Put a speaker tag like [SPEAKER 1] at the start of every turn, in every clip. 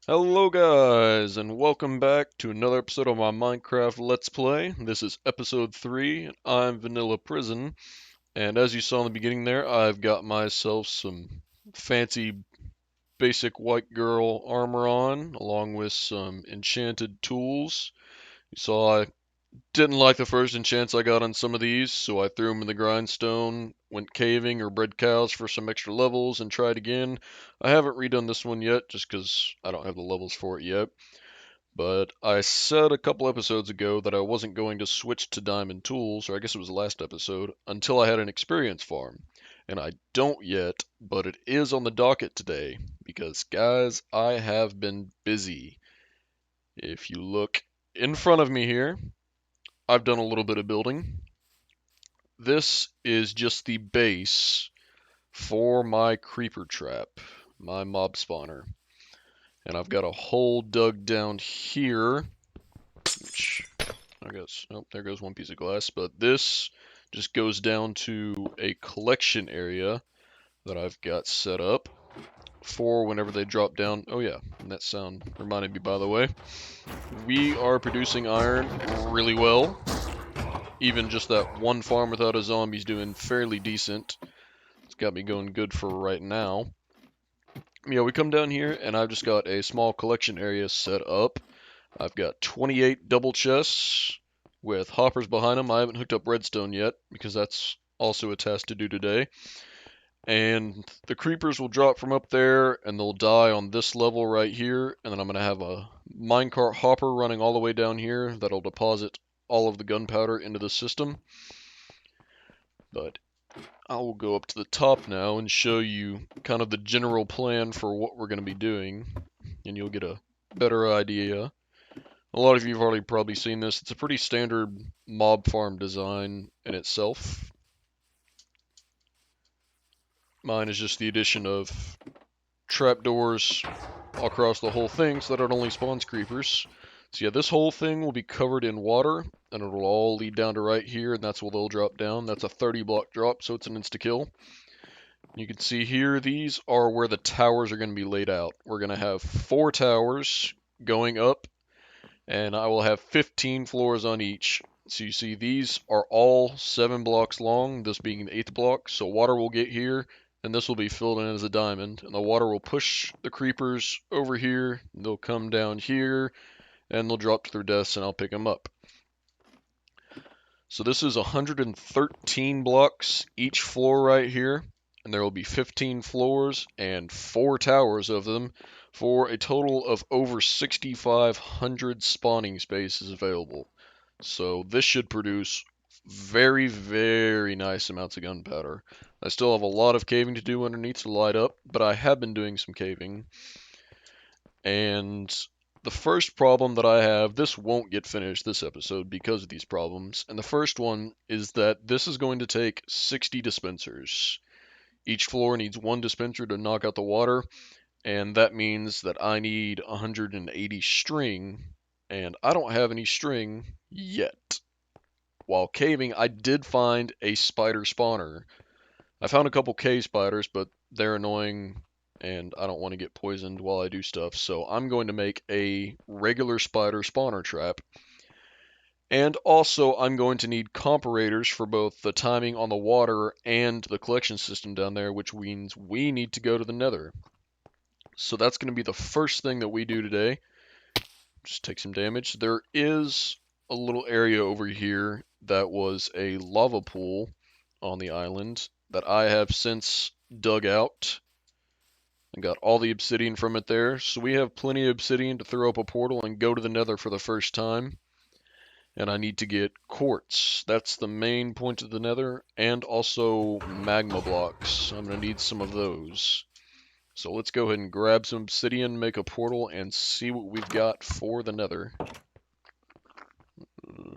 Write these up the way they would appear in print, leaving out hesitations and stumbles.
[SPEAKER 1] Hello guys, and welcome back to another episode of my Minecraft Let's Play. This is episode 3, and I'm Vanilla Prison. And as you saw in the beginning there, I've got myself some fancy basic white girl armor on, along with some enchanted tools. You saw I didn't like the first enchants I got on some of these, so I threw them in the grindstone, went caving or bred cows for some extra levels, and tried again. I haven't redone this one yet, just because I don't have the levels for it yet. But I said a couple episodes ago that I wasn't going to switch to diamond tools, or I guess it was the last episode, until I had an experience farm. And I don't yet, but it is on the docket today, because guys, I have been busy. If you look in front of me here, I've done a little bit of building. This is just the base for my creeper trap, my mob spawner. And I've got a hole dug down here, which I guess, oh, there goes one piece of glass, but this just goes down to a collection area that I've got set up for whenever they drop down. Oh yeah, and that sound reminded me, by the way. We are producing iron really well. Even just that one farm without a zombie's doing fairly decent. It's got me going good for right now. Yeah, we come down here and I've just got a small collection area set up. I've got 28 double chests with hoppers behind them. I haven't hooked up redstone yet because that's also a task to do today. And the creepers will drop from up there and they'll die on this level right here. And then I'm going to have a minecart hopper running all the way down here that'll deposit all of the gunpowder into the system. But I will go up to the top now and show you kind of the general plan for what we're going to be doing. And you'll get a better idea. A lot of you have already probably seen this. It's a pretty standard mob farm design in itself. Mine is just the addition of trapdoors across the whole thing so that it only spawns creepers. So yeah, this whole thing will be covered in water, and it'll all lead down to right here, and that's where they'll drop down. That's a 30 block drop, so it's an insta-kill. You can see here, these are where the towers are going to be laid out. We're going to have 4 towers going up, and I will have 15 floors on each. So you see these are all 7 blocks long, this being the 8th block, so water will get here, and this will be filled in as a diamond, and the water will push the creepers over here, they'll come down here, and they'll drop to their deaths, and I'll pick them up. So this is 113 blocks each floor right here, and there will be 15 floors and 4 towers of them, for a total of over 6,500 spawning spaces available. So this should produce very, very nice amounts of gunpowder. I still have a lot of caving to do underneath to light up, but I have been doing some caving. And the first problem that I have, this won't get finished this episode because of these problems. And the first one is that this is going to take 60 dispensers. Each floor needs 1 dispenser to knock out the water, and that means that I need 180 string, and I don't have any string yet. While caving, I did find a spider spawner. I found a couple cave spiders, but they're annoying, and I don't want to get poisoned while I do stuff, so I'm going to make a regular spider spawner trap. And also, I'm going to need comparators for both the timing on the water and the collection system down there, which means we need to go to the nether. So that's going to be the first thing that we do today. Just take some damage. There is a little area over here that was a lava pool on the island that I have since dug out and got all the obsidian from it there. So we have plenty of obsidian to throw up a portal and go to the nether for the first time. And I need to get quartz. That's the main point of the nether, and also magma blocks. I'm going to need some of those. So let's go ahead and grab some obsidian, make a portal, and see what we've got for the nether.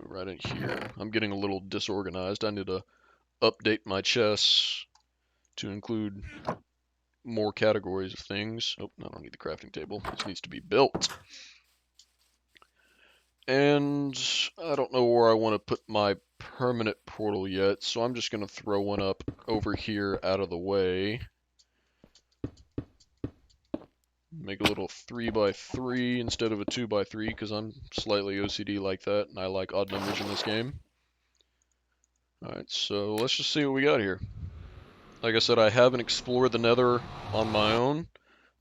[SPEAKER 1] Right in here. I'm getting a little disorganized. I need to update my chests to include more categories of things. Oh, I don't need the crafting table. This needs to be built. And I don't know where I want to put my permanent portal yet, so I'm just going to throw one up over here out of the way. Make a little 3x3 instead of a 2x3 because I'm slightly OCD like that and I like odd numbers in this game. Alright, so let's just see what we got here. Like I said, I haven't explored the Nether on my own.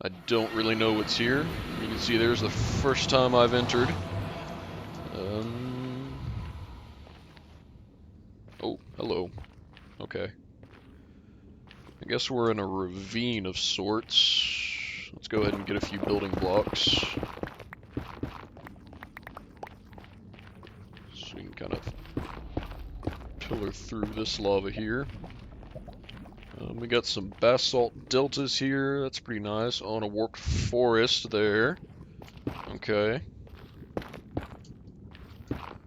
[SPEAKER 1] I don't really know what's here. You can see there's the first time I've entered. Oh, hello. Okay. I guess we're in a ravine of sorts. Let's go ahead and get a few building blocks. So we can kind of pillar through this lava here. We got some basalt deltas here. That's pretty nice. On a warped forest there. Okay.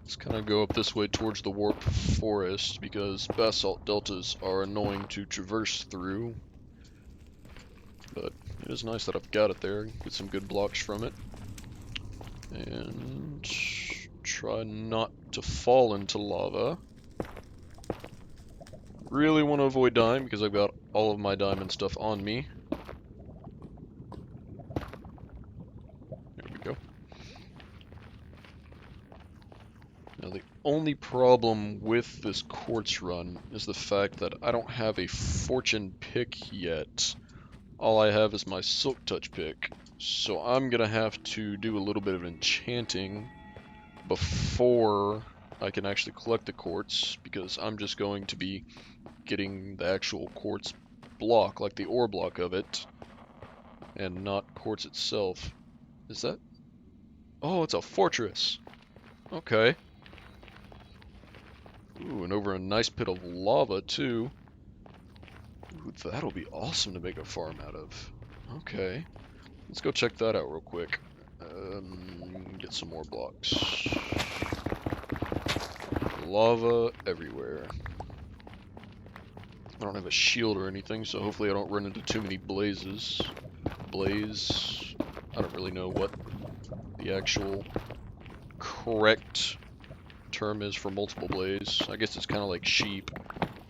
[SPEAKER 1] Let's kind of go up this way towards the warped forest because basalt deltas are annoying to traverse through. But it is nice that I've got it there. Get some good blocks from it. And try not to fall into lava. Really want to avoid dying because I've got all of my diamond stuff on me. There we go. Now the only problem with this quartz run is the fact that I don't have a fortune pick yet. All I have is my silk touch pick. So I'm gonna have to do a little bit of enchanting before I can actually collect the quartz because I'm just going to be getting the actual quartz block, like the ore block of it, and not quartz itself. Is that? Oh, it's a fortress. Okay. Ooh, and over a nice pit of lava, too. Ooh, that'll be awesome to make a farm out of. Okay. Let's go check that out real quick. Get some more blocks. Lava everywhere. I don't have a shield or anything, so hopefully I don't run into too many blazes. Blaze. I don't really know what the actual correct term is for multiple blaze. I guess it's kind of like sheep,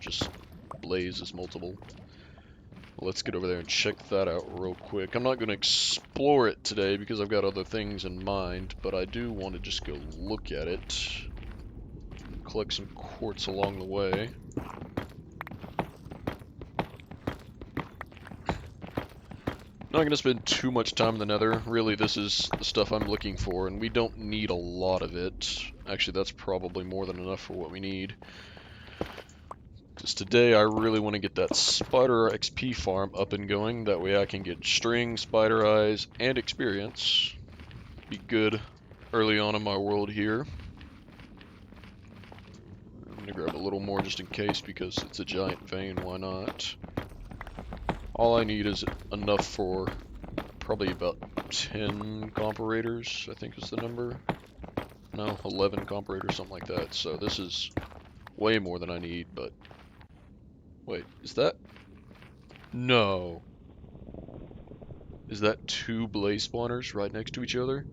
[SPEAKER 1] just blaze is multiple. Let's get over there and check that out real quick. I'm not going to explore it today because I've got other things in mind, but I do want to just go look at it. Collect some quartz along the way. Not going to spend too much time in the Nether. Really, this is the stuff I'm looking for, and we don't need a lot of it. Actually, that's probably more than enough for what we need. Because today I really want to get that spider XP farm up and going. That way I can get string, spider eyes, and experience. Be good early on in my world here. I'm going to grab a little more just in case because it's a giant vein, why not? All I need is enough for probably about 10 comparators, I think is the number. No, 11 comparators, something like that. So this is way more than I need, but... Wait, is that... No. Is that 2 blaze spawners right next to each other?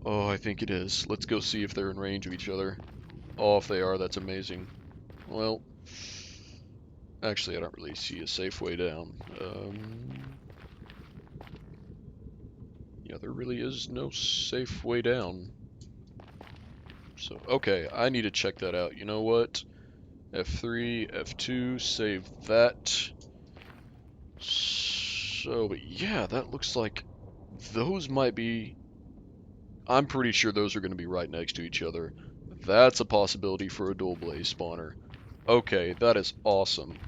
[SPEAKER 1] Oh, I think it is. Let's go see if they're in range of each other. Oh, if they are, that's amazing. Well... Actually, I don't really see a safe way down. Yeah, there really is no safe way down. So, okay, I need to check that out. You know what? F3, F2, save that. So, but yeah, that looks like those might be... I'm pretty sure those are going to be right next to each other. That's a possibility for a dual blaze spawner. Okay, that is awesome.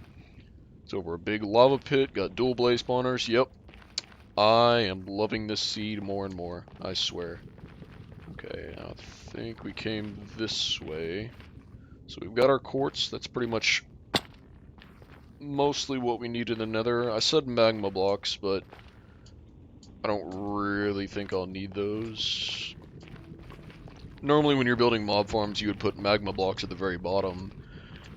[SPEAKER 1] It's over a big lava pit, got dual blaze spawners. Yep. I am loving this seed more and more, I swear. Okay, I think we came this way. So we've got our quartz. That's pretty much mostly what we need in the Nether. I said magma blocks, but I don't really think I'll need those. Normally when you're building mob farms, you would put magma blocks at the very bottom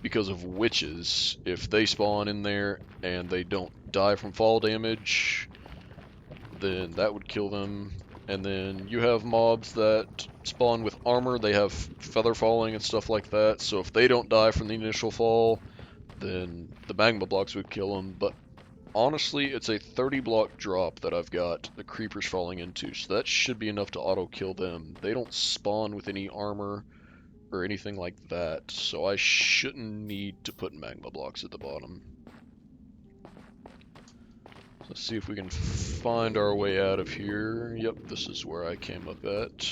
[SPEAKER 1] because of witches. If they spawn in there and they don't die from fall damage, then that would kill them. And then you have mobs that spawn with armor, they have feather falling and stuff like that, so if they don't die from the initial fall, then the magma blocks would kill them. But honestly, it's a 30 block drop that I've got the creepers falling into, so that should be enough to auto kill them. They don't spawn with any armor or anything like that, so I shouldn't need to put magma blocks at the bottom. Let's see if we can find our way out of here. Yep, this is where I came up at.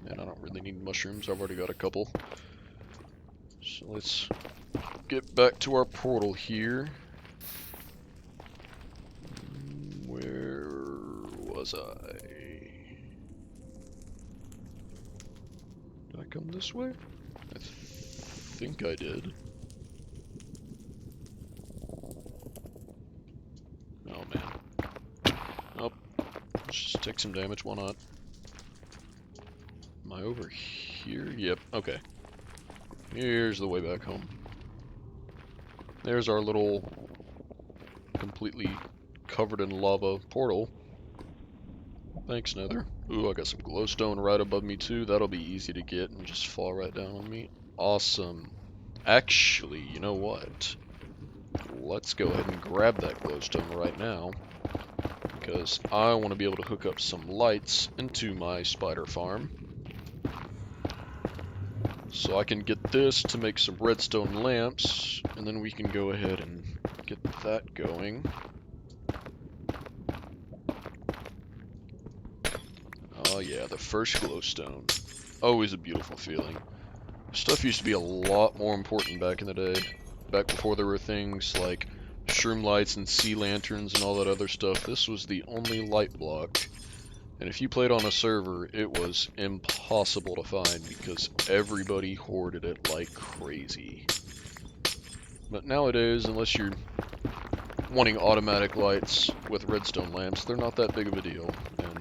[SPEAKER 1] And I don't really need mushrooms, I've already got a couple. So let's get back to our portal here. Where was I? Did I come this way? I think I did. Oh man. Oh, let's just take some damage, why not? Am I over here? Yep, okay. Here's the way back home. There's our little completely covered in lava portal. Thanks, Nether. Ooh, I got some glowstone right above me too. That'll be easy to get and just fall right down on me. Awesome. Actually, you know what? Let's go ahead and grab that glowstone right now, because I want to be able to hook up some lights into my spider farm. So I can get this to make some redstone lamps, and then we can go ahead and get that going. Oh yeah, the first glowstone. Always a beautiful feeling. Stuff used to be a lot more important back in the day. Back before there were things like shroom lights and sea lanterns and all that other stuff. This was the only light block. And if you played on a server, it was impossible to find because everybody hoarded it like crazy. But nowadays, unless you're wanting automatic lights with redstone lamps, they're not that big of a deal. And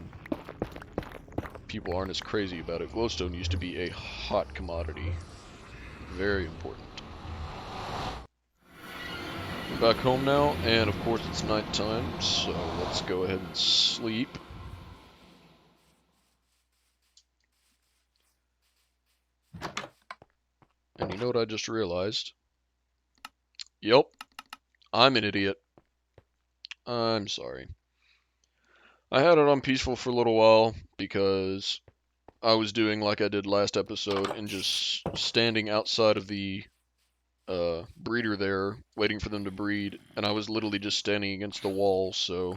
[SPEAKER 1] people aren't as crazy about it. Glowstone used to be a hot commodity. Very important. We're back home now, and of course it's nighttime, so let's go ahead and sleep. And you know what I just realized? Yep, I'm an idiot. I'm sorry. I had it on peaceful for a little while because I was doing like I did last episode and just standing outside of the breeder there, waiting for them to breed, and I was literally just standing against the wall, so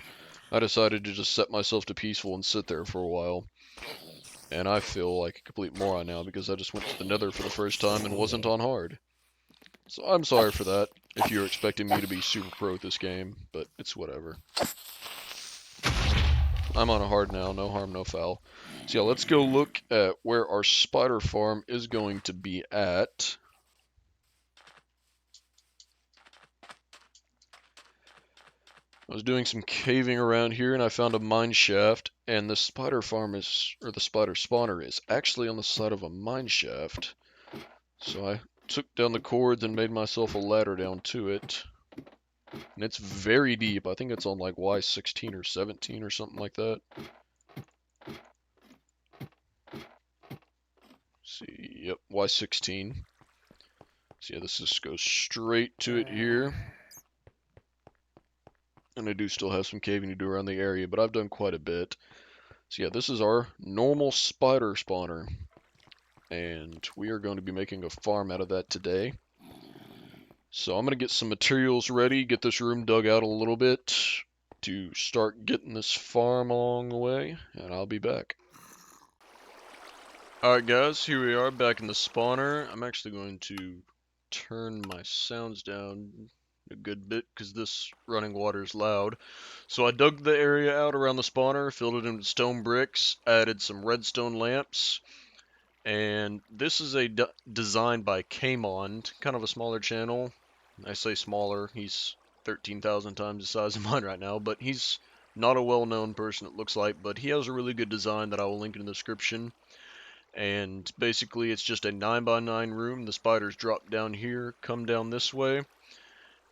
[SPEAKER 1] I decided to just set myself to peaceful and sit there for a while. And I feel like a complete moron now because I just went to the Nether for the first time and wasn't on hard. So I'm sorry for that, if you're expecting me to be super pro at this game, but it's whatever. I'm on a hard now, no harm, no foul. So yeah, let's go look at where our spider farm is going to be at. I was doing some caving around here and I found a mine shaft, and the spider farm is, or the spider spawner is actually on the side of a mine shaft. So I took down the cords and made myself a ladder down to it. And it's very deep. I think it's on like Y16 or 17 or something like that. See, yep, Y16. So yeah, this just goes straight to it here. And I do still have some caving to do around the area, but I've done quite a bit. So yeah, this is our normal spider spawner. And we are going to be making a farm out of that today. So I'm going to get some materials ready, get this room dug out a little bit to start getting this farm along the way, and I'll be back. Alright guys, here we are back in the spawner. I'm actually going to turn my sounds down a good bit because this running water is loud. So I dug the area out around the spawner, filled it in with stone bricks, added some redstone lamps, and this is a design by Kmond, kind of a smaller channel. I say smaller, he's 13,000 times the size of mine right now, but he's not a well-known person it looks like, but he has a really good design that I will link in the description. And basically it's just a 9x9 room. The spiders drop down here, come down this way,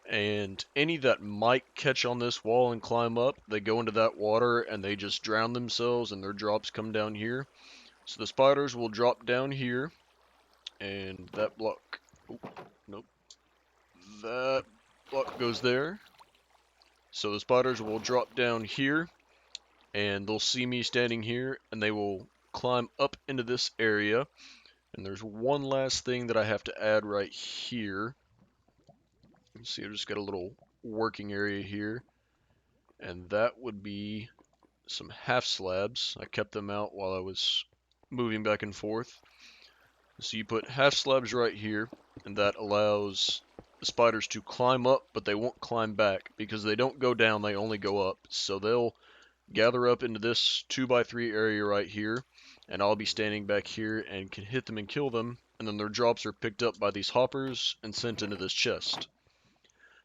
[SPEAKER 1] and any that might catch on this wall and climb up, they go into that water and they just drown themselves and their drops come down here. So the spiders will drop down here, and that block, oh, nope, that block goes there, So the spiders will drop down here, and they'll see me standing here, and they will climb up into this area. And there's one last thing that I have to add right here. You see, I just got a little working area here, and that would be some half slabs. I kept them out while I was moving back and forth. So you put half slabs right here, and that allows the spiders to climb up, but they won't climb back because they don't go down, they only go up. So they'll gather up into this 2x3 area right here, and I'll be standing back here and can hit them and kill them, and then their drops are picked up by these hoppers and sent into this chest.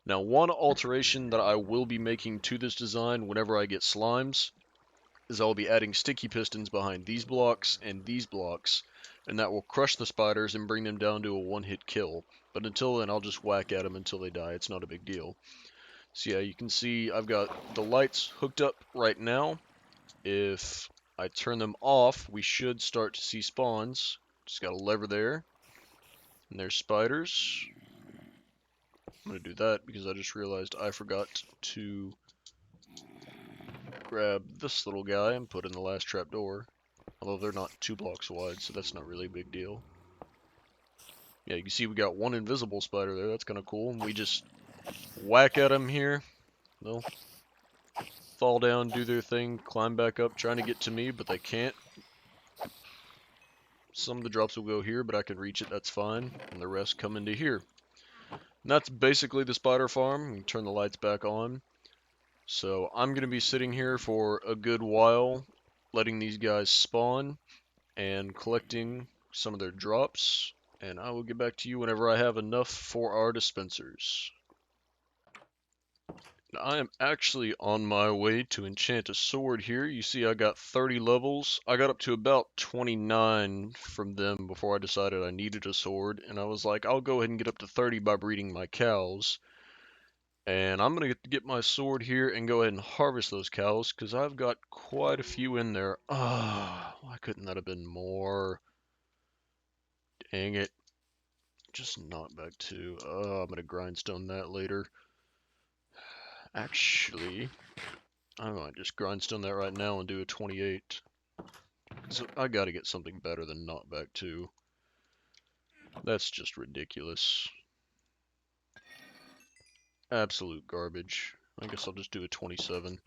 [SPEAKER 1] Now, one alteration that I will be making to this design whenever I get slimes is I'll be adding sticky pistons behind these blocks and these blocks, and that will crush the spiders and bring them down to a one-hit kill. But until then, I'll just whack at them until they die. It's not a big deal. So yeah, you can see I've got the lights hooked up right now. If I turn them off, we should start to see spawns. Just got a lever there. And there's spiders. I'm going to do that because I just realized I forgot to grab this little guy and put in the last trapdoor. Although they're not 2 blocks wide, so that's not really a big deal. Yeah, you can see we got one invisible spider there. That's kind of cool. And we just whack at them here. They'll fall down, do their thing, climb back up, trying to get to me, but they can't. Some of the drops will go here, but I can reach it, that's fine. And the rest come into here. And that's basically the spider farm. You can turn the lights back on. So I'm going to be sitting here for a good while, letting these guys spawn and collecting some of their drops. And I will get back to you whenever I have enough for our dispensers. Now, I am actually on my way to enchant a sword here. You see I got 30 levels. I got up to about 29 from them before I decided I needed a sword. And I was like, I'll go ahead and get up to 30 by breeding my cows. And I'm going to get my sword here and go ahead and harvest those cows because I've got quite a few in there. Ah, why couldn't that have been more? Dang it. Just knock back 2. Oh, I'm going to grindstone that later. Actually, I might just grindstone that right now and do a 28. So I gotta get something better than knockback 2. That's just ridiculous. Absolute garbage. I guess I'll just do a 27.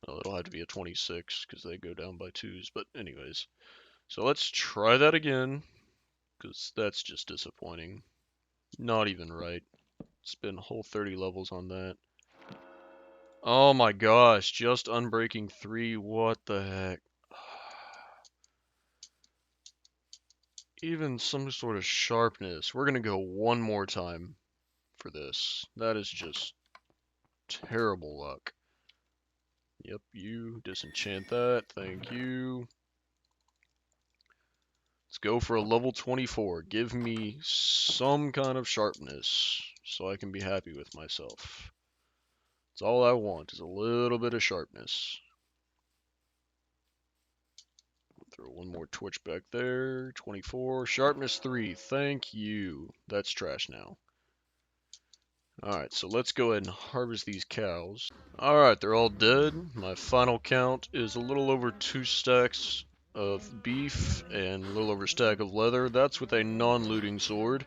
[SPEAKER 1] Well, it'll have to be a 26 because they go down by 2s. But anyways, so let's try that again because that's just disappointing. Not even right. Spend a whole 30 levels on that. Oh my gosh, just unbreaking 3. What the heck? Even some sort of sharpness. We're gonna go one more time for this. That is just terrible luck. Yep, you disenchant that. Thank you. Let's go for a level 24. Give me some kind of sharpness so I can be happy with myself. That's all I want is a little bit of sharpness. Throw one more torch back there. 24. Sharpness 3. Thank you. That's trash now. Alright, so let's go ahead and harvest these cows. Alright, they're all dead. My final count is a little over 2 stacks of beef and a little over a stack of leather. That's with a non-looting sword.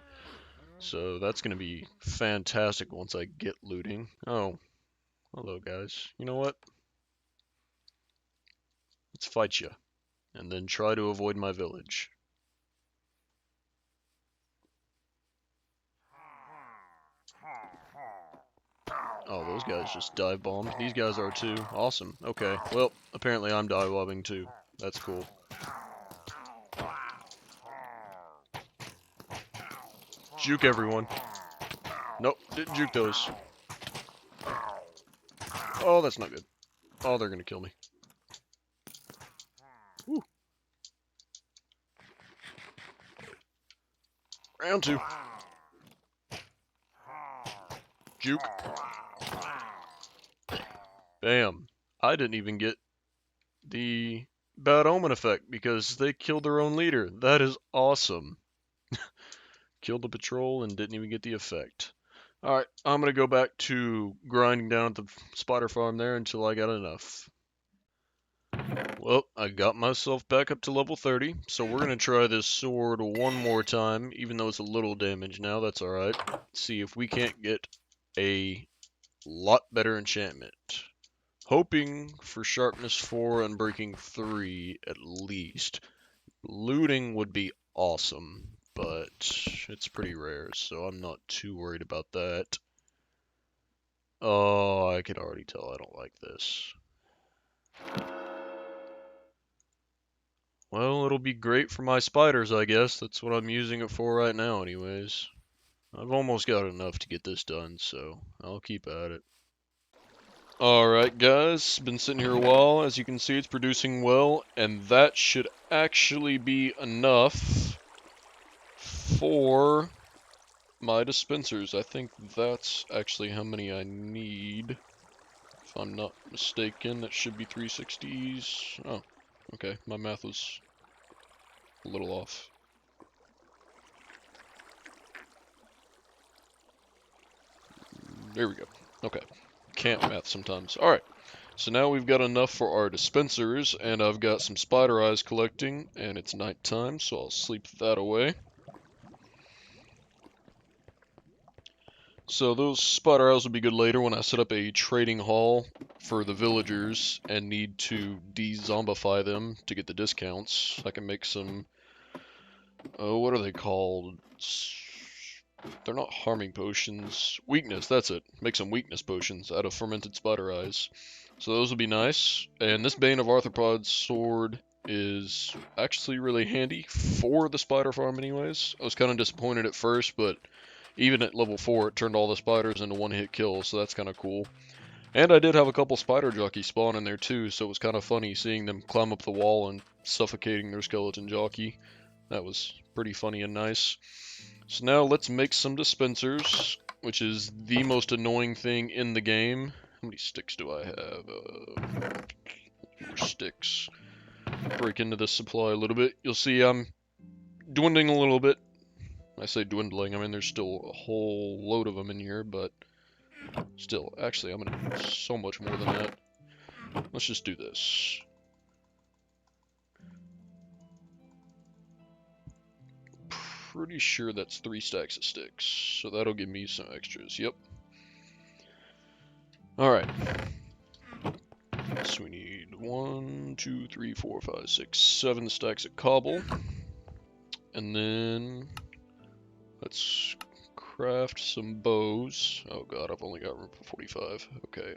[SPEAKER 1] So that's going to be fantastic once I get looting. Oh, hello guys. You know what? Let's fight you. And then try to avoid my village. Oh, those guys just dive bombed. These guys are too. Awesome. Okay. Well, apparently I'm dive bombing too. That's cool. Juke everyone. Nope, didn't juke those. Oh, that's not good. Oh, they're gonna kill me. Woo. Round 2. Juke. Bam. I didn't even get the bad omen effect because they killed their own leader. That is awesome. Killed the patrol and didn't even get the effect. Alright, I'm gonna go back to grinding down at the spider farm there until I got enough. Well, I got myself back up to level 30, so we're gonna try this sword one more time, even though it's a little damage now, that's alright. See if we can't get a lot better enchantment. Hoping for sharpness 4 and breaking 3 at least. Looting would be awesome, but it's pretty rare, so I'm not too worried about that. Oh, I can already tell I don't like this. Well, it'll be great for my spiders, I guess. That's what I'm using it for right now anyways. I've almost got enough to get this done, so I'll keep at it. Alright guys, been sitting here a while. As you can see, it's producing well, and that should actually be enough for my dispensers. I think that's actually how many I need. If I'm not mistaken, that should be 360s. Oh, okay, my math was a little off. There we go. Okay. Can't math sometimes. Alright. So now we've got enough for our dispensers, and I've got some spider eyes collecting, and it's nighttime, so I'll sleep that away. So those spider eyes will be good later when I set up a trading hall for the villagers and need to de-zombify them to get the discounts. I can make some, oh, what are they called? They're not harming potions. Weakness, that's it. Make some weakness potions out of fermented spider eyes. So those will be nice. And this Bane of Arthropods sword is actually really handy for the spider farm anyways. I was kind of disappointed at first, but even at level 4 it turned all the spiders into one-hit kills, so that's kind of cool. And I did have a couple spider jockeys spawn in there too, so it was kind of funny seeing them climb up the wall and suffocating their skeleton jockey. That was pretty funny and nice. So now let's make some dispensers, which is the most annoying thing in the game. How many sticks do I have? More sticks. Break into this supply a little bit. You'll see I'm dwindling a little bit. I say dwindling, I mean there's still a whole load of them in here, but still, actually I'm gonna need so much more than that. Let's just do this. Pretty sure that's 3 stacks of sticks, so that'll give me some extras, yep. Alright. So we need 1, 2, 3, 4, 5, 6, 7 stacks of cobble. And then let's craft some bows. Oh god, I've only got room for 45. Okay,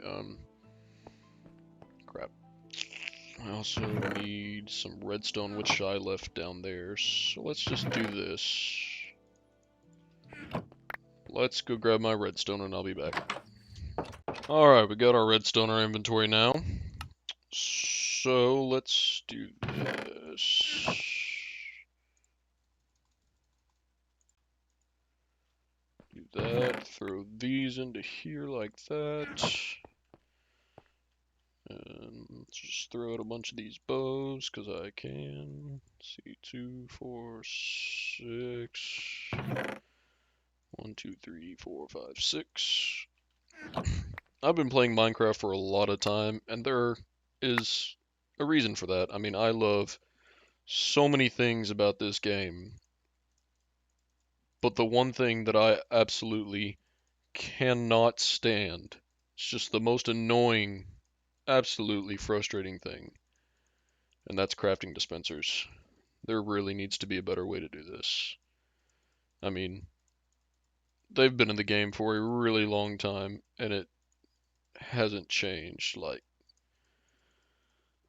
[SPEAKER 1] crap. I also need some redstone, which I left down there. So let's just do this. Let's go grab my redstone and I'll be back. Alright, we got our redstone in our inventory now. So let's do this. Do that, throw these into here like that. And let's just throw out a bunch of these bows, because I can. Let's see, 2, 4, 6. 1, 2, 3, 4, 5, 6. I've been playing Minecraft for a lot of time, and there is a reason for that. I mean, I love so many things about this game, but the one thing that I absolutely cannot stand, it's just the most annoying, absolutely frustrating thing, and that's crafting dispensers. There really needs to be a better way to do this. I mean, they've been in the game for a really long time, and it hasn't changed. Like,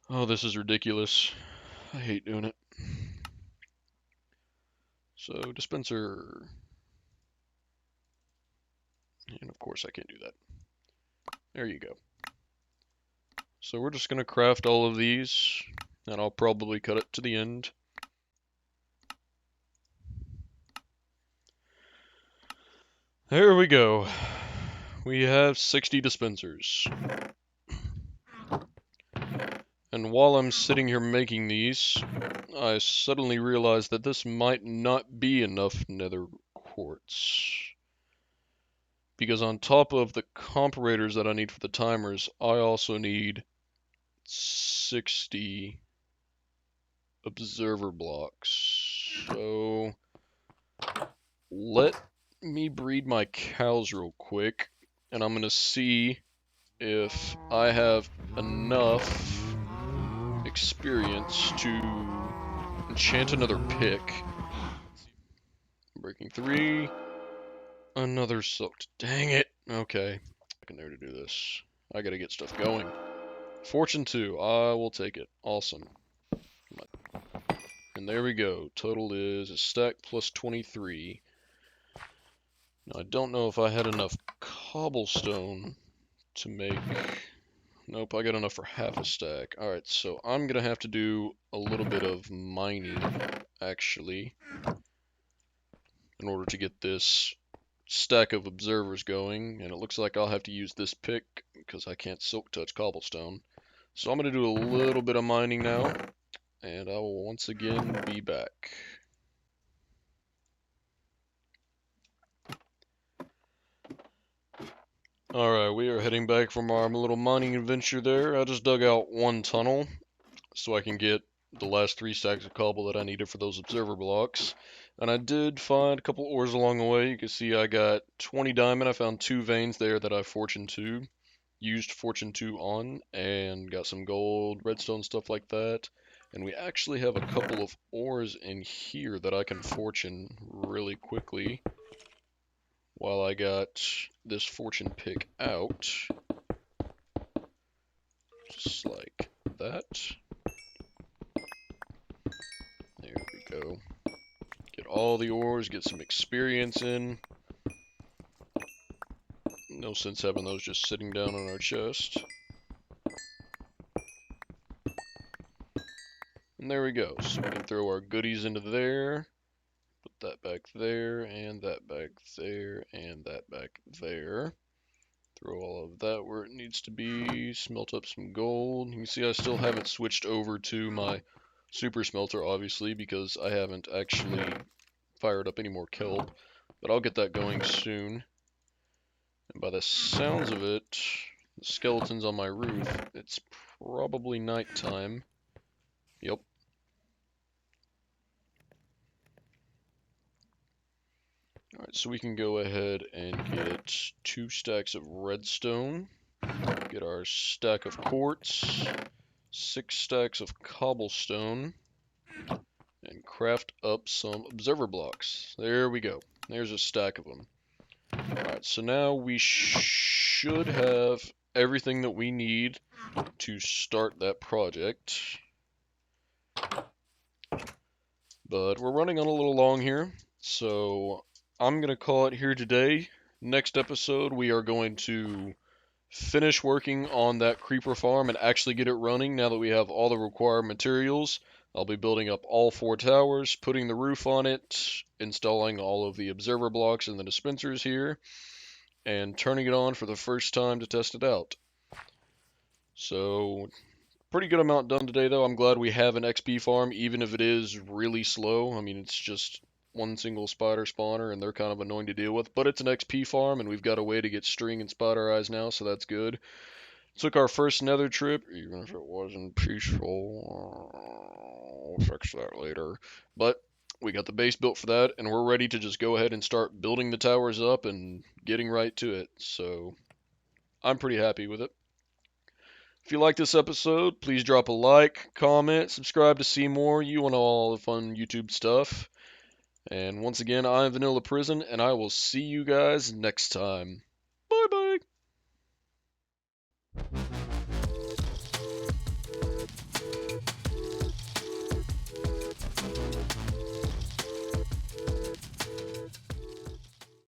[SPEAKER 1] oh, this is ridiculous. I hate doing it. So, dispenser. And of course I can't do that. There you go. So we're just going to craft all of these, and I'll probably cut it to the end. There we go. We have 60 dispensers. And while I'm sitting here making these, I suddenly realized that this might not be enough nether quartz. because on top of the comparators that I need for the timers, I also need 60 observer blocks. So let me breed my cows real quick, and I'm gonna see if I have enough experience to enchant another pick. Breaking 3. Another soaked. Dang it. Okay. I can there to do this. I gotta get stuff going. Fortune 2. I will take it. Awesome. And there we go. Total is a stack plus 23. Now, I don't know if I had enough cobblestone to make... Nope, I got enough for half a stack. Alright, so I'm gonna have to do a little bit of mining, actually, in order to get this stack of observers going, and it looks like I'll have to use this pick because I can't silk touch cobblestone. So I'm going to do a little bit of mining now, and I will once again be back. Alright, we are heading back from our little mining adventure there. I just dug out one tunnel so I can get the last 3 stacks of cobble that I needed for those observer blocks. And I did find a couple ores along the way. You can see I got 20 diamond. I found 2 veins there that I used Fortune 2 on, and got some gold, redstone, stuff like that. And we actually have a couple of ores in here that I can fortune really quickly while I got this fortune pick out. Just like that. There we go. Get all the ores, get some experience in. No sense having those just sitting down on our chest. And there we go. So we can throw our goodies into there. Put that back there, and that back there, and that back there. Throw all of that where it needs to be. Smelt up some gold. You can see I still haven't switched over to my super smelter, obviously, because I haven't actually fired up any more kelp. But I'll get that going soon. And by the sounds of it, the skeleton's on my roof. It's probably nighttime. Yep. Alright, so we can go ahead and get 2 stacks of redstone, get our stack of quartz, 6 stacks of cobblestone, and craft up some observer blocks. There we go. There's a stack of them. Alright, so now we should have everything that we need to start that project. But we're running on a little long here, so I'm going to call it here today. Next episode, we are going to finish working on that creeper farm and actually get it running now that we have all the required materials. I'll be building up all 4 towers, putting the roof on it, installing all of the observer blocks and the dispensers here, and turning it on for the first time to test it out. So, pretty good amount done today, though. I'm glad we have an XP farm, even if it is really slow. I mean, it's just one single spider spawner, and they're kind of annoying to deal with. But it's an XP farm, and we've got a way to get string and spider eyes now, so that's good. Took our first nether trip, even if it wasn't peaceful. I'll fix that later. But we got the base built for that, and we're ready to just go ahead and start building the towers up and getting right to it. So I'm pretty happy with it. If you like this episode, please drop a like, comment, subscribe to see more. You want all the fun YouTube stuff. And once again, I'm Vanilla Prison, and I will see you guys next time.